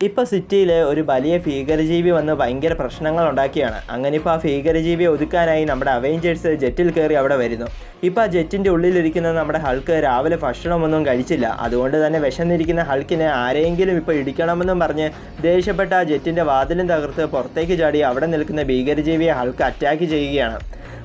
ഇപ്പോൾ സിറ്റിയിൽ ഒരു വലിയ ഭീകരജീവി വന്ന് ഭയങ്കര പ്രശ്നങ്ങൾ ഉണ്ടാക്കിയാണ്. അങ്ങനെ ഇപ്പോൾ ആ ഭീകരജീവിയെ ഒതുക്കാനായി നമ്മുടെ അവെഞ്ചേഴ്സ് ജെറ്റിൽ കയറി അവിടെ വരുന്നു. ഇപ്പോൾ ആ ജെറ്റിൻ്റെ ഉള്ളിലിരിക്കുന്ന നമ്മുടെ ഹൾക്ക് രാവിലെ ഭക്ഷണമൊന്നും കഴിച്ചില്ല. അതുകൊണ്ട് തന്നെ വിശന്നിരിക്കുന്ന ഹൾക്കിനെ ആരെങ്കിലും ഇപ്പോൾ ഇടിക്കണമെന്നും പറഞ്ഞ് ദേഷ്യപ്പെട്ട ആ ജെറ്റിൻ്റെ വാതിലും തകർത്ത് പുറത്തേക്ക് ചാടി അവിടെ നിൽക്കുന്ന ഭീകരജീവിയെ ഹൾക്ക് അറ്റാക്ക് ചെയ്യുകയാണ്.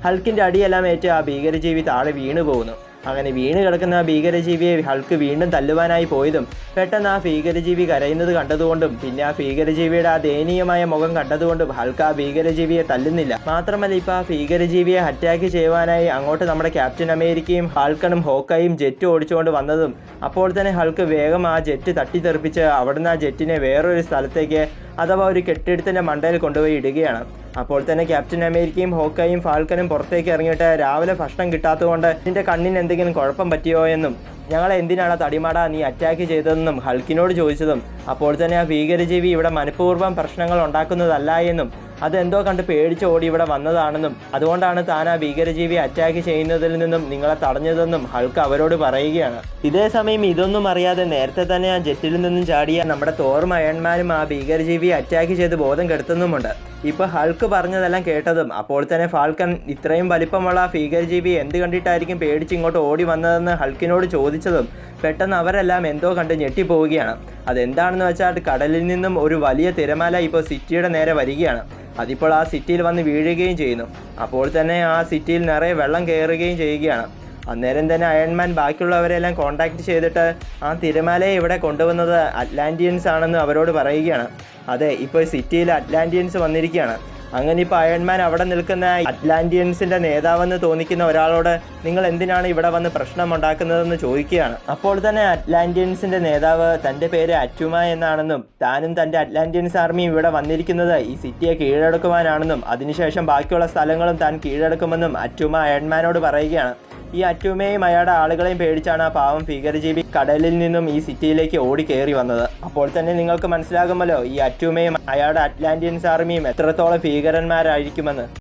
ഹൾക്കിൻ്റെ അടിയെല്ലാം ഏറ്റ് ആ ഭീകരജീവി താഴെ വീണു പോകുന്നു. അങ്ങനെ വീണ് കിടക്കുന്ന ആ ഭീകരജീവിയെ ഹൾക്ക് വീണ്ടും തല്ലുവാനായി പോയതും പെട്ടെന്ന് ആ ഭീകരജീവി കരയുന്നത് കണ്ടതുകൊണ്ടും പിന്നെ ആ ഭീകരജീവിയുടെ ആ ദയനീയമായ മുഖം കണ്ടതുകൊണ്ടും ഹൾക്ക് ആ ഭീകരജീവിയെ തല്ലുന്നില്ല. മാത്രമല്ല ഇപ്പോൾ ആ ഭീകരജീവിയെ അറ്റാക്ക് ചെയ്യുവാനായി അങ്ങോട്ട് നമ്മുടെ ക്യാപ്റ്റൻ അമേരിക്കയും ഹാൾക്കണും ഹോക്കായും ജെറ്റ് ഓടിച്ചുകൊണ്ട് വന്നതും അപ്പോൾ തന്നെ ഹൾക്ക് വേഗം ആ ജെറ്റ് തട്ടിത്തെറിപ്പിച്ച് അവിടുന്ന് ആ ജെറ്റിനെ വേറൊരു സ്ഥലത്തേക്ക് അഥവാ ഒരു കെട്ടിടത്തിൻ്റെ മണ്ടയിൽ കൊണ്ടുപോയി ഇടുകയാണ്. അപ്പോൾ തന്നെ ക്യാപ്റ്റൻ അമേരിക്കയും ഹോക്കായും ഫാൽക്കനും പുറത്തേക്ക് ഇറങ്ങിയിട്ട് രാവിലെ ഭക്ഷണം കിട്ടാത്തതുകൊണ്ട് നിന്റെ കണ്ണിന് എന്തെങ്കിലും കുഴപ്പം പറ്റിയോ എന്നും ഞങ്ങളെ എന്തിനാണ് തടിമാടാ നീ അറ്റാക്ക് ചെയ്തതെന്നും ഹൾക്കിനോട് ചോദിച്ചതും അപ്പോൾ തന്നെ ആ ഭീകരജീവി ഇവിടെ മനഃപൂർവ്വം പ്രശ്നങ്ങൾ ഉണ്ടാക്കുന്നതല്ല എന്നും അതെന്തോ കണ്ട് പേടിച്ച് ഓടി ഇവിടെ വന്നതാണെന്നും അതുകൊണ്ടാണ് താൻ ആ ഭീകരജീവിയെ അറ്റാക്ക് ചെയ്യുന്നതിൽ നിന്നും നിങ്ങളെ തടഞ്ഞതെന്നും ഹൾക്ക് അവരോട് പറയുകയാണ്. ഇതേ സമയം ഇതൊന്നും അറിയാതെ നേരത്തെ തന്നെ ആ ജെറ്റിൽ നിന്നും ചാടിയ നമ്മുടെ തോറും അയൺമാനും ആ ഭീകരജീവിയെ അറ്റാക്ക് ചെയ്ത് ബോധം കെടുത്തുന്നുമുണ്ട്. ഇപ്പോൾ ഹൾക്ക് പറഞ്ഞതെല്ലാം കേട്ടതും അപ്പോൾ തന്നെ ഫാൽക്കൺ ഇത്രയും വലിപ്പമുള്ള ആ ഭീകരജീവി എന്ത് കണ്ടിട്ടായിരിക്കും പേടിച്ച് ഇങ്ങോട്ട് ഓടി വന്നതെന്ന് ഹൾക്കിനോട് ചോദിച്ചതും പെട്ടെന്ന് അവരെല്ലാം എന്തോ കണ്ട് ഞെട്ടിപ്പോവുകയാണ്. അതെന്താണെന്ന് വെച്ചാൽ കടലിൽ നിന്നും ഒരു വലിയ തിരമാല ഇപ്പോൾ സിറ്റിയുടെ നേരെ വരികയാണ്. അതിപ്പോൾ ആ സിറ്റിയിൽ വന്ന് വീഴുകയും ചെയ്യുന്നു. അപ്പോൾ തന്നെ ആ സിറ്റിയിൽ നിറയെ വെള്ളം കയറുകയും ചെയ്യുകയാണ്. അന്നേരം തന്നെ അയൺമാൻ ബാക്കിയുള്ളവരെല്ലാം കോൺടാക്റ്റ് ചെയ്തിട്ട് ആ തിരമാലയെ ഇവിടെ കൊണ്ടുവന്നത് അറ്റ്ലാന്റിയൻസ് ആണെന്ന് അവരോട് പറയുകയാണ്. അതെ, ഇപ്പോൾ സിറ്റിയിൽ അറ്റ്ലാന്റിയൻസ് വന്നിരിക്കുകയാണ്. അങ്ങനെ ഇപ്പോൾ അയൺമാൻ അവിടെ നിൽക്കുന്ന അറ്റ്ലാന്റിയൻസിൻ്റെ നേതാവെന്ന് തോന്നിക്കുന്ന ഒരാളോട് നിങ്ങൾ എന്തിനാണ് ഇവിടെ വന്ന് പ്രശ്നം ഉണ്ടാക്കുന്നതെന്ന് ചോദിക്കുകയാണ്. അപ്പോൾ തന്നെ അറ്റ്ലാന്റിയൻസിൻ്റെ നേതാവ് തൻ്റെ പേര് അറ്റുമ എന്നാണെന്നും താനും തൻ്റെ അറ്റ്ലാന്റിയൻസ് ആർമിയും ഇവിടെ വന്നിരിക്കുന്നത് ഈ സിറ്റിയെ കീഴടക്കുവാനാണെന്നും അതിനുശേഷം ബാക്കിയുള്ള സ്ഥലങ്ങളും താൻ കീഴടക്കുമെന്നും അറ്റുമ അയൺമാനോട് പറയുകയാണ്. ഈ അറ്റുമയും അയാളുടെ ആളുകളെയും പേടിച്ചാണ് ആ പാവം ഭീകരജീവി കടലിൽ നിന്നും ഈ സിറ്റിയിലേക്ക് ഓടി കയറി വന്നത്. അപ്പോൾ തന്നെ നിങ്ങൾക്ക് മനസ്സിലാകുമല്ലോ ഈ അറ്റുമയും അയാളുടെ അറ്റ്ലാന്റിയൻസ് ആർമിയും എത്രത്തോളം ഭീകരന്മാരായിരിക്കുമെന്ന്.